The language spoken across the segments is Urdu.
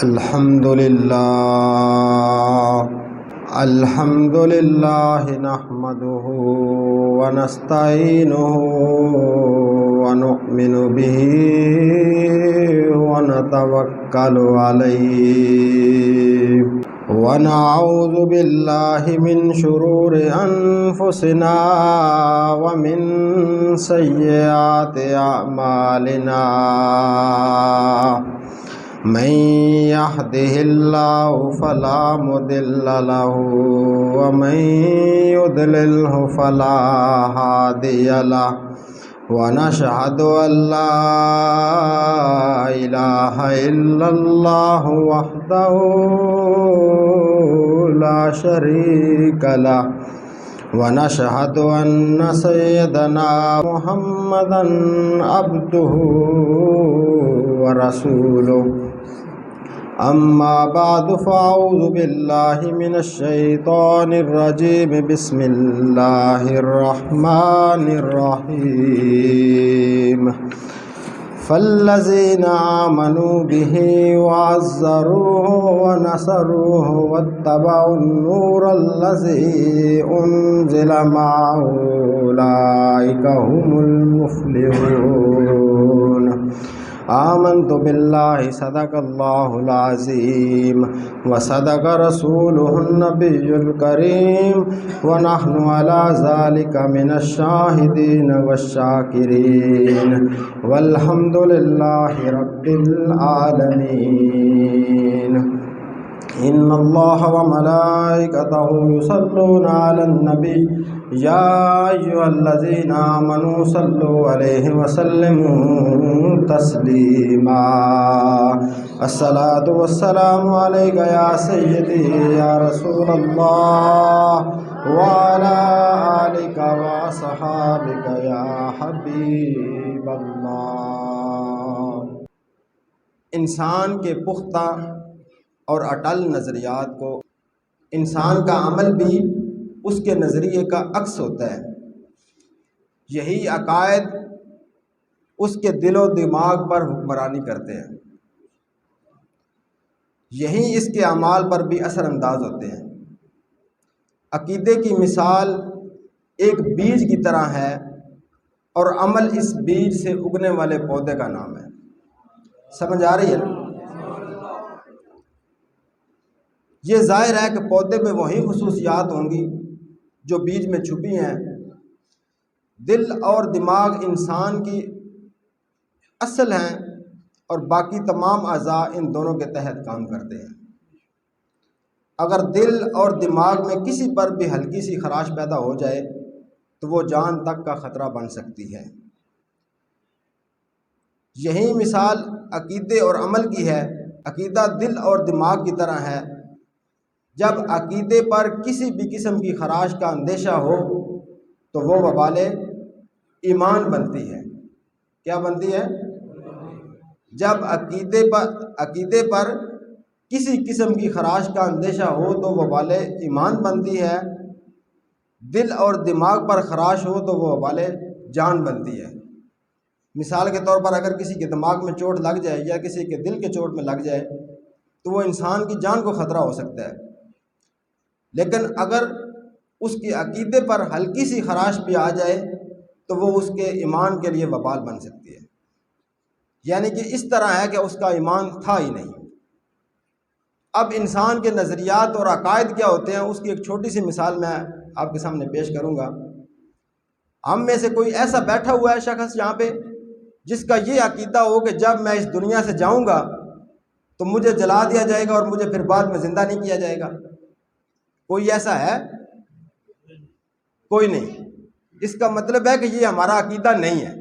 الحمد للہ نحمده ونستعینه ونؤمن به ونتوکل علیہ ونعوذ باللہ من شرور انفسنا ومن سیئات اعمالنا من يهده الله فلا مضل له ومن يضلله فلا هادي له ونشهد أن لا إله إلا الله وحده لا شريك له ونشهد أن سيدنا محمدا عبده ورسوله أما بعد فأعوذ بالله من الشيطان الرجيم بسم الله الرحمن الرحيم فالذين آمنوا به وعزروه ونصروه واتبعوا النور الذي أنزل معه أولئك هم المفلحون آمنت بالله صدق الله العظيم وصدق رسوله النبي الكريم ونحن على ذلك من الشاهدين والشاكرين والحمد لله رب العالمين إن الله وملائكته يصلون على النبي يا أيها الذين آمنوا صلوا عليه وسلموا تسليما الصلاة والسلام عليك يا سيدي يا رسول الله وعلى آلك وصحابك يا حبيب الله۔ انسان کے پختہ اور اٹل نظریات کو انسان کا عمل بھی اس کے نظریے کا عکس ہوتا ہے۔ یہی عقائد اس کے دل و دماغ پر حکمرانی کرتے ہیں، یہی اس کے اعمال پر بھی اثر انداز ہوتے ہیں۔ عقیدے کی مثال ایک بیج کی طرح ہے اور عمل اس بیج سے اگنے والے پودے کا نام ہے۔ سمجھ آ رہی ہے نا؟ یہ ظاہر ہے کہ پودے میں وہی خصوصیات ہوں گی جو بیج میں چھپی ہیں۔ دل اور دماغ انسان کی اصل ہیں اور باقی تمام اعضاء ان دونوں کے تحت کام کرتے ہیں۔ اگر دل اور دماغ میں کسی پر بھی ہلکی سی خراش پیدا ہو جائے تو وہ جان تک کا خطرہ بن سکتی ہے۔ یہی مثال عقیدے اور عمل کی ہے۔ عقیدہ دل اور دماغ کی طرح ہے۔ جب عقیدے پر کسی بھی قسم کی خراش کا اندیشہ ہو تو وہ وبال ایمان بنتی ہے۔ کیا بنتی ہے؟ جب عقیدے پر کسی قسم کی خراش کا اندیشہ ہو تو وہ وبال ایمان بنتی ہے۔ دل اور دماغ پر خراش ہو تو وہ وبال جان بنتی ہے۔ مثال کے طور پر اگر کسی کے دماغ میں چوٹ لگ جائے یا کسی کے دل کے چوٹ میں لگ جائے تو وہ انسان کی جان کو خطرہ ہو سکتا ہے، لیکن اگر اس کی عقیدے پر ہلکی سی خراش بھی آ جائے تو وہ اس کے ایمان کے لیے وبال بن سکتی ہے۔ یعنی کہ اس طرح ہے کہ اس کا ایمان تھا ہی نہیں۔ اب انسان کے نظریات اور عقائد کیا ہوتے ہیں اس کی ایک چھوٹی سی مثال میں آپ کے سامنے پیش کروں گا۔ ہم میں سے کوئی ایسا بیٹھا ہوا ہے شخص یہاں پہ جس کا یہ عقیدہ ہو کہ جب میں اس دنیا سے جاؤں گا تو مجھے جلا دیا جائے گا اور مجھے پھر بعد میں زندہ نہیں کیا جائے گا؟ کوئی ایسا ہے؟ کوئی نہیں۔ اس کا مطلب ہے کہ یہ ہمارا عقیدہ نہیں ہے،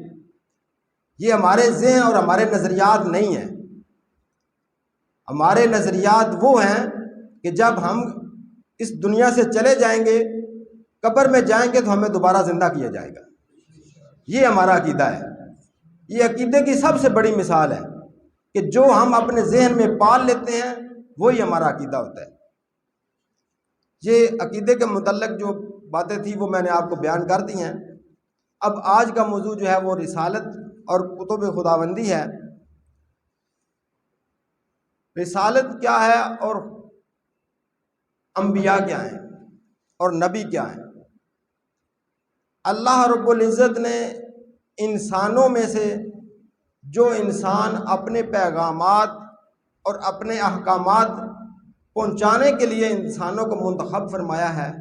یہ ہمارے ذہن اور ہمارے نظریات نہیں ہیں۔ ہمارے نظریات وہ ہیں کہ جب ہم اس دنیا سے چلے جائیں گے، قبر میں جائیں گے تو ہمیں دوبارہ زندہ کیا جائے گا۔ یہ ہمارا عقیدہ ہے۔ یہ عقیدے کی سب سے بڑی مثال ہے کہ جو ہم اپنے ذہن میں پال لیتے ہیں وہی ہمارا عقیدہ ہوتا ہے۔ یہ عقیدے کے متعلق جو باتیں تھیں وہ میں نے آپ کو بیان کر دی ہیں۔ اب آج کا موضوع جو ہے وہ رسالت اور کتب خداوندی ہے۔ رسالت کیا ہے اور انبیاء کیا ہیں اور نبی کیا ہیں۔ اللہ رب العزت نے انسانوں میں سے جو انسان اپنے پیغامات اور اپنے احکامات پہنچانے کے لیے انسانوں کو منتخب فرمایا ہے،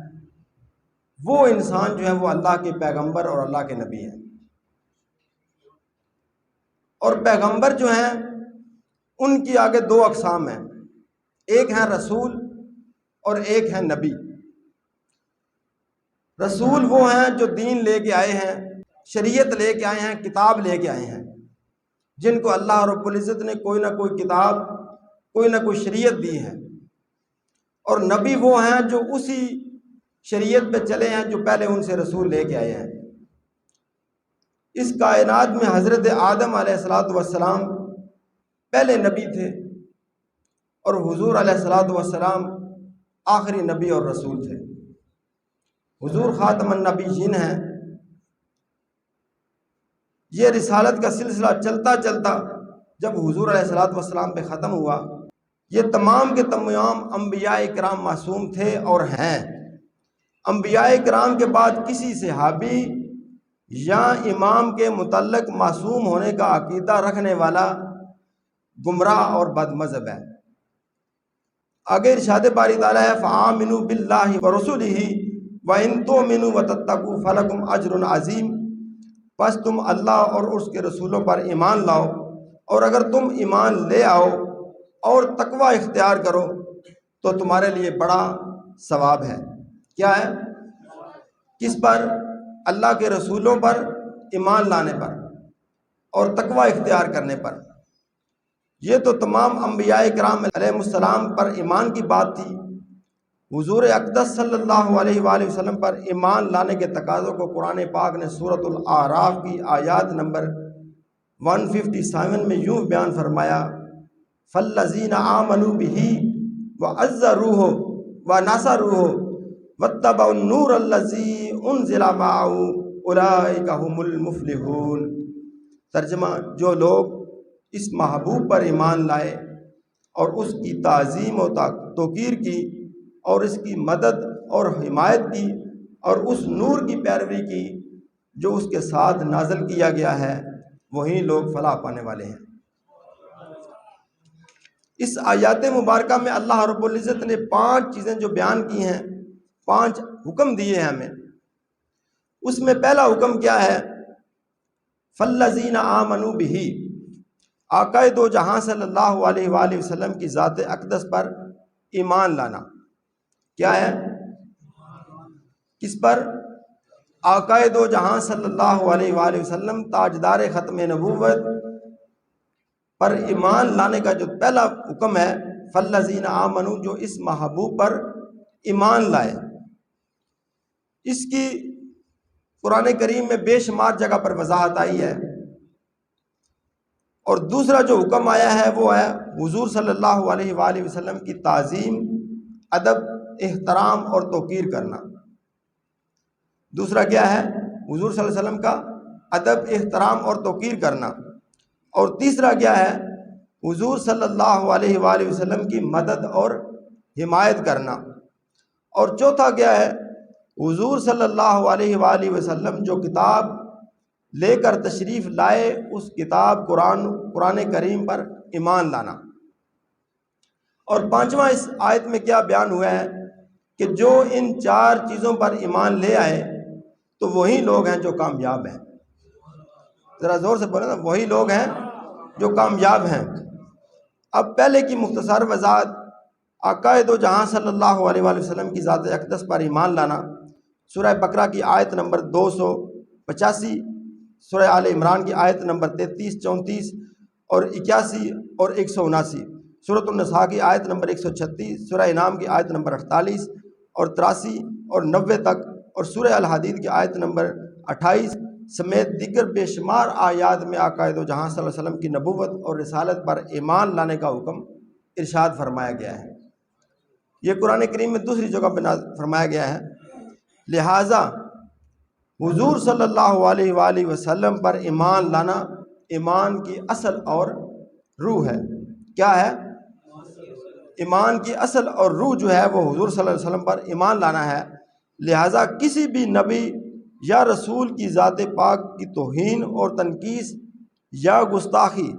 وہ انسان جو ہے وہ اللہ کے پیغمبر اور اللہ کے نبی ہیں۔ اور پیغمبر جو ہیں ان کی آگے دو اقسام ہیں، ایک ہیں رسول اور ایک ہیں نبی۔ رسول وہ ہیں جو دین لے کے آئے ہیں، شریعت لے کے آئے ہیں، کتاب لے کے آئے ہیں، جن کو اللہ رب العزت نے کوئی نہ کوئی کتاب، کوئی نہ کوئی شریعت دی ہے۔ اور نبی وہ ہیں جو اسی شریعت پہ چلے ہیں جو پہلے ان سے رسول لے کے آئے ہیں۔ اس کائنات میں حضرت آدم علیہ السلام پہلے نبی تھے اور حضور علیہ السلام آخری نبی اور رسول تھے۔ حضور خاتم النبیین ہیں۔ یہ رسالت کا سلسلہ چلتا چلتا جب حضور علیہ السلام پہ ختم ہوا، یہ تمام کے تمام انبیاء کرام معصوم تھے اور ہیں۔ انبیاء کرام کے بعد کسی صحابی یا امام کے متعلق معصوم ہونے کا عقیدہ رکھنے والا گمراہ اور بد مذہب ہے۔ آگے ارشاد باری تعالیٰ ہے فآمنوا باللہ ورسولہ وَإِن تُؤْمِنُوا وَتَتَّقُوا فَلَكُمْ أَجْرٌ عَظِيمٌ، بس تم اللہ اور اس کے رسولوں پر ایمان لاؤ، اور اگر تم ایمان لے آؤ اور تقوی اختیار کرو تو تمہارے لیے بڑا ثواب ہے۔ کیا ہے؟ کس پر؟ اللہ کے رسولوں پر ایمان لانے پر اور تقوی اختیار کرنے پر۔ یہ تو تمام انبیاء کرام علیہ السلام پر ایمان کی بات تھی۔ حضور اقدس صلی اللہ علیہ وآلہ وسلم پر ایمان لانے کے تقاضوں کو قرآن پاک نے سورۃ الاعراف کی آیات نمبر 157 میں یوں بیان فرمایا فالذین آمنوا بہ وعزروہ ونصروہ واتبعوا النور الذی انزل معہ اولئک هم المفلحون۔ ترجمہ، جو لوگ اس محبوب پر ایمان لائے اور اس کی تعظیم و توقیر کی اور اس کی مدد اور حمایت کی اور اس نور کی پیروی کی جو اس کے ساتھ نازل کیا گیا ہے، وہی لوگ فلاح پانے والے ہیں۔ اس آیات مبارکہ میں اللہ رب العزت نے 5 چیزیں جو بیان کی ہیں، 5 حکم دیے ہیں ہمیں۔ اس میں پہلا حکم کیا ہے؟ فالذین آمنوا بہ، آقا دو جہاں صلی اللہ علیہ وآلہ وسلم کی ذات اقدس پر ایمان لانا۔ کیا ہے؟ کس پر؟ آقا دو جہاں صلی اللہ علیہ وآلہ وسلم تاجدار ختم نبوت پر ایمان لانے کا جو پہلا حکم ہے فالذین آمنوا، جو اس محبوب پر ایمان لائے۔ اس کی قرآن کریم میں بے شمار جگہ پر وضاحت آئی ہے۔ اور دوسرا جو حکم آیا ہے وہ ہے حضور صلی اللہ علیہ وآلہ وسلم کی تعظیم، ادب، احترام اور توقیر کرنا۔ دوسرا کیا ہے؟ حضور صلی اللہ علیہ وسلم کا ادب، احترام اور توقیر کرنا۔ اور تیسرا کیا ہے؟ حضور صلی اللہ علیہ وآلہ وسلم کی مدد اور حمایت کرنا۔ اور چوتھا کیا ہے؟ حضور صلی اللہ علیہ وآلہ وسلم جو کتاب لے کر تشریف لائے، اس کتاب قرآن کریم پر ایمان لانا۔ اور 5واں اس آیت میں کیا بیان ہوا ہے کہ جو ان 4 چیزوں پر ایمان لے آئے تو وہی لوگ ہیں جو کامیاب ہیں۔ ذرا زور سے بولیں نا، وہی لوگ ہیں جو کامیاب ہیں۔ اب پہلے کی مختصر وضاحت، آقا دو جہاں صلی اللہ علیہ وآلہ وسلم کی ذات اقدس پر ایمان لانا، سورہ بقرہ کی آیت نمبر 285، سورہ آل عمران کی آیت نمبر 33، 34 اور 81 اور 179، سورۃ النساء کی آیت نمبر 136، سورہ انعام کی آیت نمبر 48 اور 83 اور 90 تک، اور سورہ الحدید کی آیت نمبر 28 سمیت دیگر بے شمار آیات میں آقا دو جہاں صلی اللہ علیہ وسلم کی نبوت اور رسالت پر ایمان لانے کا حکم ارشاد فرمایا گیا ہے۔ یہ قرآن کریم میں دوسری جگہ پہ فرمایا گیا ہے۔ لہٰذا حضور صلی اللہ علیہ وآلہ وسلم پر ایمان لانا ایمان کی اصل اور روح ہے۔ کیا ہے؟ ایمان کی اصل اور روح جو ہے وہ حضور صلی اللہ علیہ وسلم پر ایمان لانا ہے۔ لہٰذا کسی بھی نبی یا رسول کی ذات پاک کی توہین اور تنقیص یا گستاخی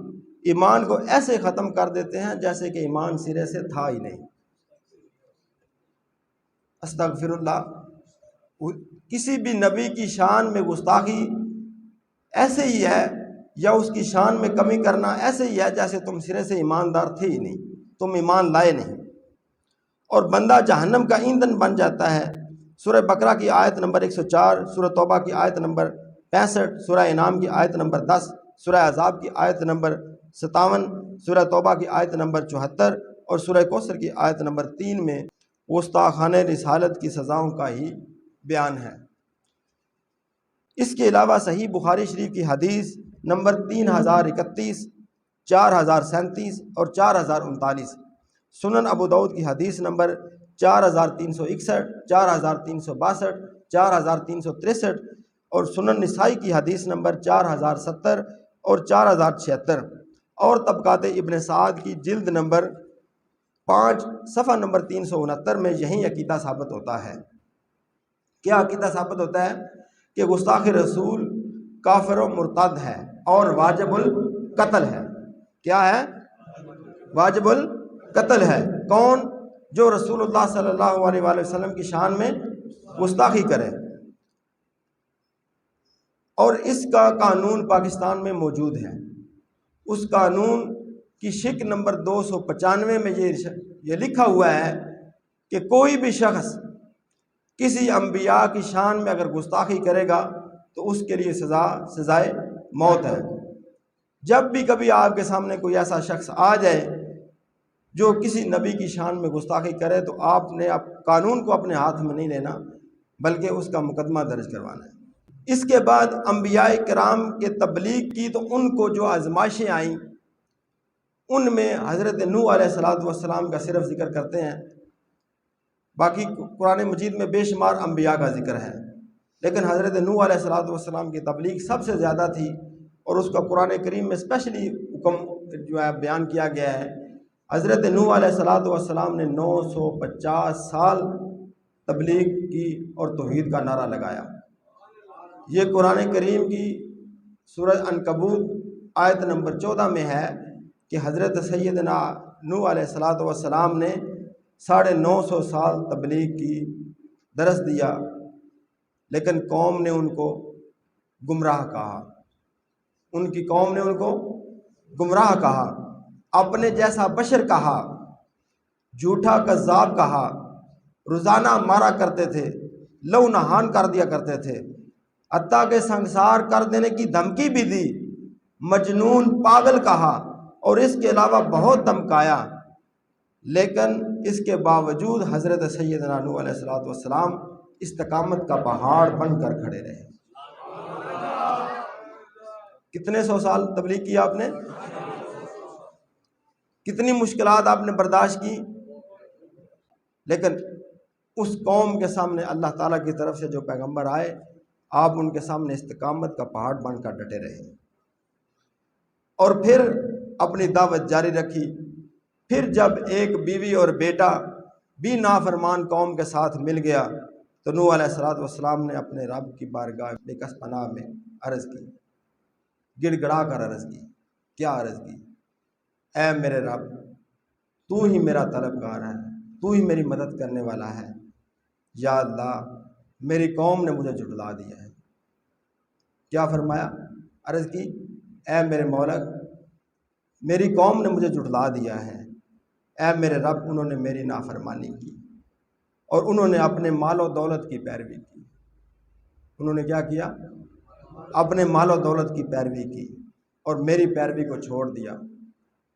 ایمان کو ایسے ختم کر دیتے ہیں جیسے کہ ایمان سرے سے تھا ہی نہیں۔ استغفر اللہ۔ کسی بھی نبی کی شان میں گستاخی ایسے ہی ہے، یا اس کی شان میں کمی کرنا ایسے ہی ہے جیسے تم سرے سے ایماندار تھے ہی نہیں، تم ایمان لائے نہیں، اور بندہ جہنم کا ایندھن بن جاتا ہے۔ سورہ بقرہ کی آیت نمبر 104، سورہ توبہ کی آیت نمبر 65، سورہ انعام کی آیت نمبر 10، سورہ احزاب کی آیت نمبر 57، سورہ توبہ کی آیت نمبر 74 اور سورہ کوثر کی آیت نمبر 3 میں گستاخانہ رسالت کی سزاؤں کا ہی بیان ہے۔ اس کے علاوہ صحیح بخاری شریف کی حدیث نمبر 3031، 4037 اور 4039، سنن ابو داؤد کی حدیث نمبر 4361، 4362، 4363 اور سنن نسائی کی حدیث نمبر 4070 اور 4076 اور طبقات ابن سعد کی جلد نمبر 5 صفحہ نمبر 369 میں یہی عقیدہ ثابت ہوتا ہے۔ کیا عقیدہ ثابت ہوتا ہے؟ کہ گستاخ رسول کافر و مرتد ہے اور واجب القتل ہے۔ کیا ہے؟ واجب القتل ہے۔ کون؟ جو رسول اللہ صلی اللہ علیہ وآلہ وسلم کی شان میں گستاخی کرے، اور اس کا قانون پاکستان میں موجود ہے۔ اس قانون کی شق نمبر 295 میں یہ لکھا ہوا ہے کہ کوئی بھی شخص کسی انبیاء کی شان میں اگر گستاخی کرے گا تو اس کے لیے سزائے موت ہے۔ جب بھی کبھی آپ کے سامنے کوئی ایسا شخص آ جائے جو کسی نبی کی شان میں گستاخی کرے تو آپ نے قانون کو اپنے ہاتھ میں نہیں لینا، بلکہ اس کا مقدمہ درج کروانا ہے۔ اس کے بعد انبیاء کرام کے تبلیغ کی تو ان کو جو آزمائشیں آئیں ان میں حضرت نوح علیہ السلام کا صرف ذکر کرتے ہیں، باقی قرآن مجید میں بے شمار انبیاء کا ذکر ہے، لیکن حضرت نوح علیہ السلام کی تبلیغ سب سے زیادہ تھی، اور اس کا قرآن کریم میں اسپیشلی حکم جو ہے بیان کیا گیا ہے۔ حضرت نوح علیہ السلام نے 950 سال تبلیغ کی اور توحید کا نعرہ لگایا۔ یہ قرآن کریم کی سورہ عنکبوت آیت نمبر 14 میں ہے کہ حضرت سیدنا نوح علیہ السلام نے 950 سال تبلیغ کی، درس دیا، لیکن قوم نے ان کو گمراہ کہا، ان کی قوم نے ان کو گمراہ کہا، اپنے جیسا بشر کہا، جھوٹا کذاب کہا، روزانہ مارا کرتے تھے، لو نہان کر دیا کرتے تھے، حتیٰ کہ سنسار کر دینے کی دھمکی بھی دی، مجنون پاگل کہا، اور اس کے علاوہ بہت دھمکایا، لیکن اس کے باوجود حضرت سیدنا نوح علیہ السلام استقامت کا پہاڑ بن کر کھڑے رہے۔ کتنے 100 سال تبلیغ کی آپ نے؟ کتنی مشکلات آپ نے برداشت کی، لیکن اس قوم کے سامنے اللہ تعالیٰ کی طرف سے جو پیغمبر آئے، آپ ان کے سامنے استقامت کا پہاڑ بن کر ڈٹے رہے، اور پھر اپنی دعوت جاری رکھی۔ پھر جب ایک بیوی اور بیٹا بھی نافرمان قوم کے ساتھ مل گیا تو نوح علیہ السلام نے اپنے رب کی بارگاہ بے کس پناہ میں عرض کی، گڑ گڑا کر عرض کی۔ کیا عرض کی؟ اے میرے رب، تو ہی میرا طلبگار ہے، تو ہی میری مدد کرنے والا ہے۔ یا اللہ، میری قوم نے مجھے جھٹلا دیا ہے۔ کیا فرمایا؟ عرض کی، اے میرے مولا، میری قوم نے مجھے جھٹلا دیا ہے۔ اے میرے رب، انہوں نے میری نافرمانی کی اور انہوں نے اپنے مال و دولت کی پیروی کی۔ انہوں نے کیا کیا؟ اپنے مال و دولت کی پیروی کی اور میری پیروی کو چھوڑ دیا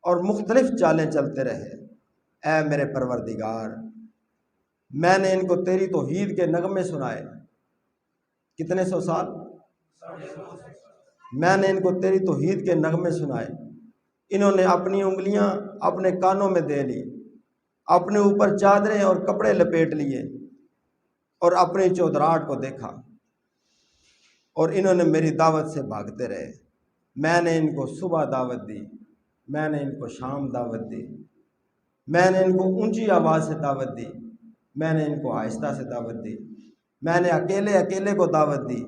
اور مختلف چالیں چلتے رہے۔ اے میرے پروردگار، میں نے ان کو تیری توحید کے نغمے سنائے۔ کتنے 100 سال؟ میں نے ان کو تیری توحید کے نغمے سنائے۔ انہوں نے اپنی انگلیاں اپنے کانوں میں دے لی، اپنے اوپر چادریں اور کپڑے لپیٹ لیے اور اپنی چودراہٹ کو دیکھا، اور انہوں نے میری دعوت سے بھاگتے رہے۔ میں نے ان کو صبح دعوت دی، میں نے ان کو شام دعوت دی، میں نے ان کو اونچی آواز سے دعوت دی، میں نے ان کو آہستہ سے دعوت دی، میں نے اکیلے اکیلے کو دعوت دی،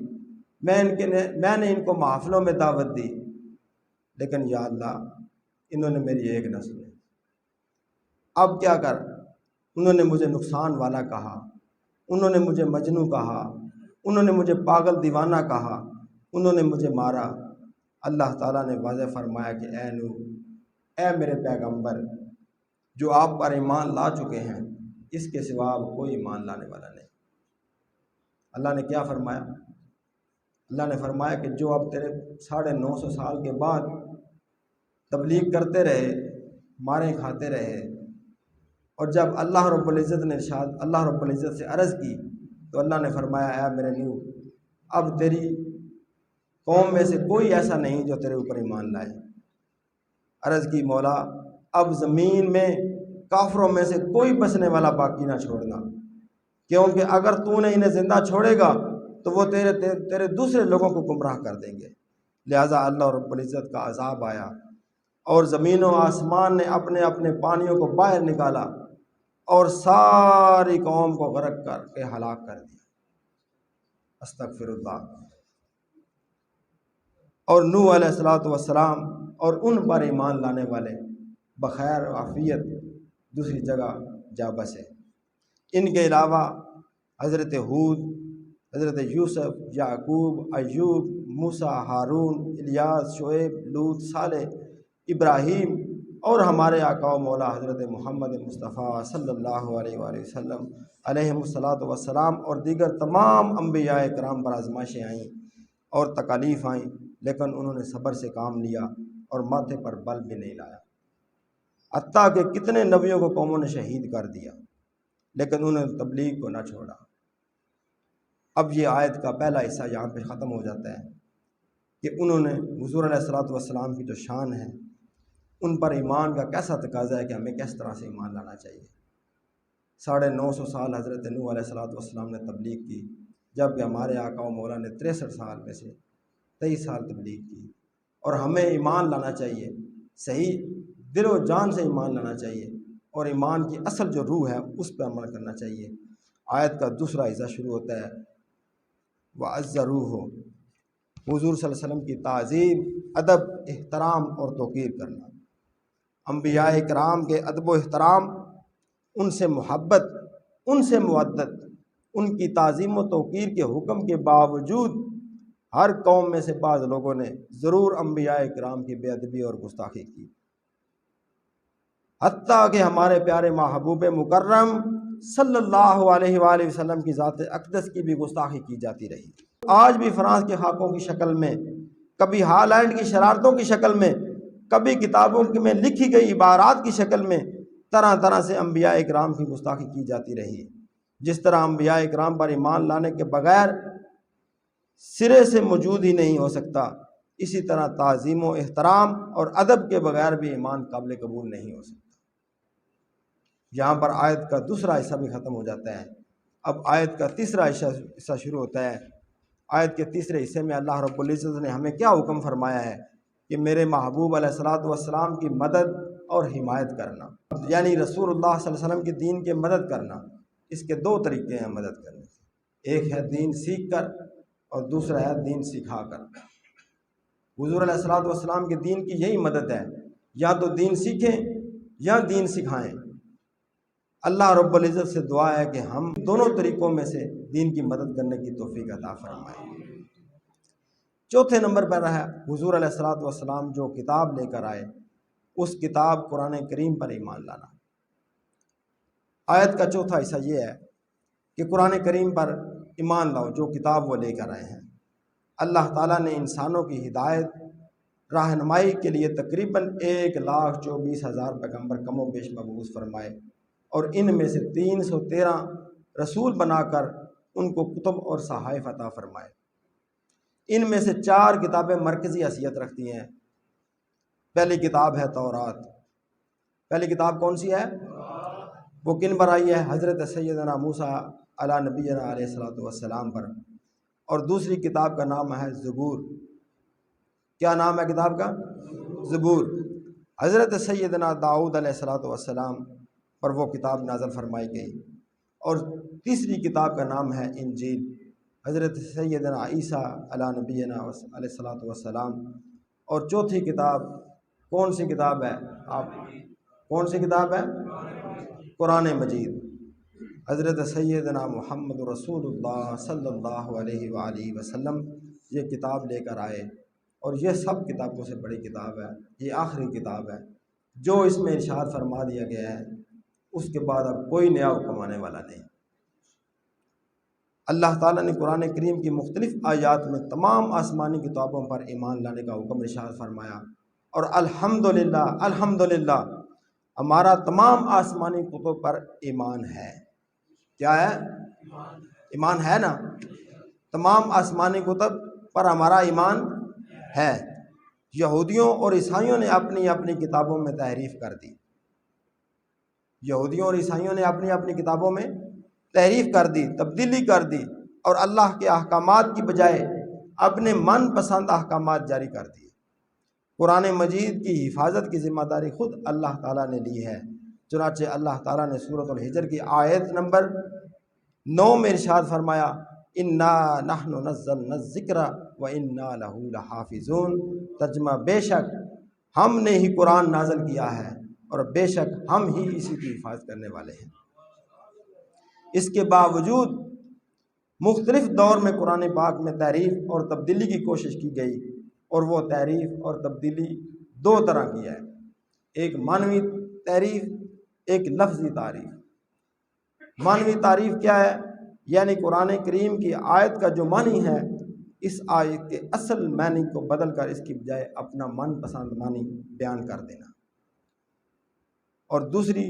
میں نے ان کو محفلوں میں دعوت دی، لیکن یا اللہ انہوں نے میری ایک نہ سنی۔ اب کیا کر، انہوں نے مجھے نقصان والا کہا، انہوں نے مجھے مجنوں کہا، انہوں نے مجھے پاگل دیوانہ کہا، انہوں نے مجھے مارا۔ اللہ تعالیٰ نے واضح فرمایا کہ اے نوح، اے میرے پیغمبر، جو آپ پر ایمان لا چکے ہیں اس کے سوا اب کوئی ایمان لانے والا نہیں۔ اللہ نے کیا فرمایا؟ اللہ نے فرمایا کہ جو اب تیرے 950 سال کے بعد تبلیغ کرتے رہے، مارے کھاتے رہے، اور جب اللہ رب العزت نے اللہ رب العزت سے عرض کی تو اللہ نے فرمایا اے میرے نوح، اب تیری قوم میں سے کوئی ایسا نہیں جو تیرے اوپر ایمان لائے۔ عرض کی مولا اب زمین میں کافروں میں سے کوئی بسنے والا باقی نہ چھوڑنا، کیونکہ اگر تو نے انہیں زندہ چھوڑے گا تو وہ تیرے دوسرے لوگوں کو گمراہ کر دیں گے۔ لہٰذا اللہ رب العزت کا عذاب آیا اور زمین و آسمان نے اپنے اپنے پانیوں کو باہر نکالا اور ساری قوم کو غرق کر کے ہلاک کر دیا۔ استغفر اللہ۔ اور نوح علیہ السلام اور ان پر ایمان لانے والے بخیر و عافیت دوسری جگہ جا بسے۔ ان کے علاوہ حضرت ہود، حضرت یوسف، یعقوب، ایوب، موسیٰ، ہارون، الیاس، شعیب، لوط، صالح، ابراہیم اور ہمارے آقا و مولا حضرت محمد مصطفیٰ صلی اللہ علیہ وآلہ وسلم علیہم الصلاۃ والسلام اور دیگر تمام انبیاء کرام پر آزمائشیں آئیں اور تکالیف آئیں، لیکن انہوں نے صبر سے کام لیا اور ماتھے پر بل بھی نہیں لایا۔ حتیٰ کہ کتنے نبیوں کو قوموں نے شہید کر دیا، لیکن انہوں نے تبلیغ کو نہ چھوڑا۔ اب یہ آیت کا پہلا حصہ یہاں پہ ختم ہو جاتا ہے کہ انہوں نے حضور علیہ الصلوۃ والسلام کی جو شان ہے، ان پر ایمان کا کیسا تقاضا ہے کہ ہمیں کس طرح سے ایمان لانا چاہیے۔ 950 سال حضرت نوح علیہ الصلوۃ والسلام نے تبلیغ کی، جبکہ ہمارے آقا و مولا نے 63 سال میں سے 23 سال تبلیغ کی، اور ہمیں ایمان لانا چاہیے، صحیح دل و جان سے ایمان لانا چاہیے، اور ایمان کی اصل جو روح ہے اس پہ عمل کرنا چاہیے۔ آیت کا دوسرا حصہ شروع ہوتا ہے وَعَزَّرُوهُ، حضور صلی اللہ علیہ وسلم کی تعظیم، ادب، احترام اور توقیر کرنا۔ انبیاء کرام کے ادب و احترام، ان سے محبت، ان سے مودت، ان کی تعظیم و توقیر کے حکم کے باوجود ہر قوم میں سے بعض لوگوں نے ضرور انبیاء کرام کی بے ادبی اور گستاخی کی، حتیٰ کہ ہمارے پیارے محبوب مکرم صلی اللہ علیہ وآلہ وسلم کی ذات اقدس کی بھی گستاخی کی جاتی رہی۔ آج بھی فرانس کے خاکوں کی شکل میں، کبھی ہالینڈ کی شرارتوں کی شکل میں، کبھی کتابوں میں لکھی گئی عبارات کی شکل میں طرح طرح سے انبیاء اکرام کی گستاخی کی جاتی رہی۔ جس طرح انبیاء اکرام پر ایمان لانے کے بغیر سرے سے موجود ہی نہیں ہو سکتا، اسی طرح تعظیم و احترام اور ادب کے بغیر بھی ایمان قابل قبول نہیں ہو سکتا۔ یہاں پر آیت کا دوسرا حصہ بھی ختم ہو جاتا ہے۔ اب آیت کا تیسرا حصہ شروع ہوتا ہے۔ آیت کے تیسرے حصے میں اللہ رب العزت نے ہمیں کیا حکم فرمایا ہے کہ میرے محبوب علیہ الصلوۃ والسلام کی مدد اور حمایت کرنا، یعنی رسول اللہ صلی اللہ علیہ وسلم کے دین کی مدد کرنا۔ اس کے دو طریقے ہیں مدد کرنے کے، ایک ہے دین سیکھ کر اور دوسرا ہے دین سکھا کر۔ حضور علیہ الصلوۃ والسلام کے دین کی یہی مدد ہے، یا تو دین سیکھیں یا دین سکھائیں۔ اللہ رب العزت سے دعا ہے کہ ہم دونوں طریقوں میں سے دین کی مدد کرنے کی توفیق عطا فرمائے۔ چوتھے نمبر پر ہے حضور علیہ الصلوۃ والسلام جو کتاب لے کر آئے، اس کتاب قرآن کریم پر ایمان لانا۔ آیت کا چوتھا حصہ یہ ہے کہ قرآن کریم پر ایمان لاؤ جو کتاب وہ لے کر آئے ہیں۔ اللہ تعالیٰ نے انسانوں کی ہدایت رہنمائی کے لیے تقریباً 1,24,000 پیغمبر کم و بیش مبعوث فرمائے، اور ان میں سے 313 رسول بنا کر ان کو کتب اور صحائف عطا فرمائے۔ ان میں سے 4 کتابیں مرکزی حیثیت رکھتی ہیں۔ پہلی کتاب ہے تورات۔ پہلی کتاب کون سی ہے؟ وہ کن پر آئی ہے؟ حضرت سیدنا موسیٰ علی نبینا علیہ الصلوۃ والسلام پر۔ اور دوسری کتاب کا نام ہے زبور۔ کیا نام ہے کتاب کا؟ زبور۔ حضرت سیدنا داؤد علیہ الصلوۃ والسلام پر وہ کتاب نازل فرمائی گئی، اور تیسری کتاب کا نام ہے انجیل، حضرت سیدنا عیسیٰ علیہ نبینا علیہ الصلاۃ والسلام، اور چوتھی کتاب کون سی کتاب ہے؟ آپ کون سی کتاب ہے؟ قرآن مجید۔ حضرت سیدنا محمد رسول اللہ صلی اللہ علیہ وآلہ وسلم یہ کتاب لے کر آئے، اور یہ سب کتابوں سے بڑی کتاب ہے، یہ آخری کتاب ہے۔ جو اس میں ارشاد فرما دیا گیا ہے اس کے بعد اب کوئی نیا حکم آنے والا نہیں۔ اللہ تعالیٰ نے قرآن کریم کی مختلف آیات میں تمام آسمانی کتابوں پر ایمان لانے کا حکم ارشاد فرمایا، اور الحمدللہ الحمدللہ ہمارا تمام آسمانی کتب پر ایمان ہے۔ کیا ہے؟ ایمان ہے نا؟ تمام آسمانی کتب پر ہمارا ایمان ہے۔ یہودیوں اور عیسائیوں نے اپنی اپنی کتابوں میں تحریف کر دی، یہودیوں اور عیسائیوں نے اپنی اپنی کتابوں میں تحریف کر دی، تبدیلی کر دی، اور اللہ کے احکامات کی بجائے اپنے من پسند احکامات جاری کر دیے۔ قرآن مجید کی حفاظت کی ذمہ داری خود اللہ تعالیٰ نے لی ہے، چنانچہ اللہ تعالیٰ نے سورۃ الحجر کی آیت نمبر 9 میں ارشاد فرمایا، انا نحن نزلنا الذکر وانا لہ لحافظون، ترجمہ بے شک ہم نے ہی قرآن نازل کیا ہے اور بے شک ہم ہی اسی کی حفاظت کرنے والے ہیں۔ اس کے باوجود مختلف دور میں قرآن پاک میں تحریف اور تبدیلی کی کوشش کی گئی، اور وہ تحریف اور تبدیلی دو طرح کی ہے، ایک معنوی تحریف، ایک لفظی تعریف۔ معنوی تعریف کیا ہے؟ یعنی قرآن کریم کی آیت کا جو معنی ہے اس آیت کے اصل معنی کو بدل کر اس کی بجائے اپنا من پسند معنی بیان کر دینا۔ اور دوسری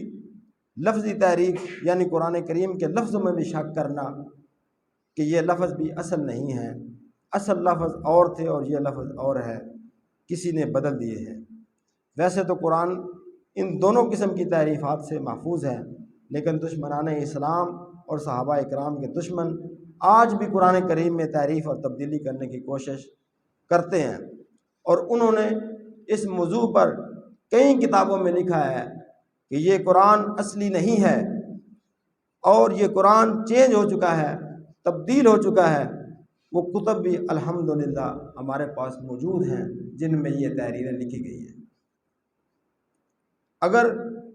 لفظی تحریف، یعنی قرآن کریم کے لفظوں میں بھی شک کرنا کہ یہ لفظ بھی اصل نہیں ہے، اصل لفظ اور تھے اور یہ لفظ اور ہے، کسی نے بدل دیے ہیں۔ ویسے تو قرآن ان دونوں قسم کی تحریفات سے محفوظ ہے، لیکن دشمنان اسلام اور صحابہ اکرام کے دشمن آج بھی قرآن کریم میں تحریف اور تبدیلی کرنے کی کوشش کرتے ہیں، اور انہوں نے اس موضوع پر کئی کتابوں میں لکھا ہے کہ یہ قرآن اصلی نہیں ہے، اور یہ قرآن چینج ہو چکا ہے، تبدیل ہو چکا ہے۔ وہ کتب بھی الحمدللہ ہمارے پاس موجود ہیں جن میں یہ تحریریں لکھی گئی ہیں۔ اگر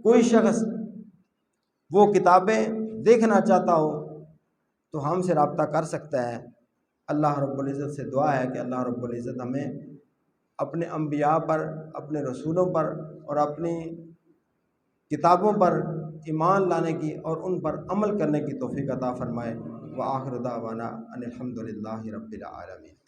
کوئی شخص وہ کتابیں دیکھنا چاہتا ہو تو ہم سے رابطہ کر سکتا ہے۔ اللہ رب العزت سے دعا ہے کہ اللہ رب العزت ہمیں اپنے انبیاء پر، اپنے رسولوں پر اور اپنی کتابوں پر ایمان لانے کی اور ان پر عمل کرنے کی توفیق عطا فرمائے۔ وآخر دعوانا ان الحمد للہ رب العالمین۔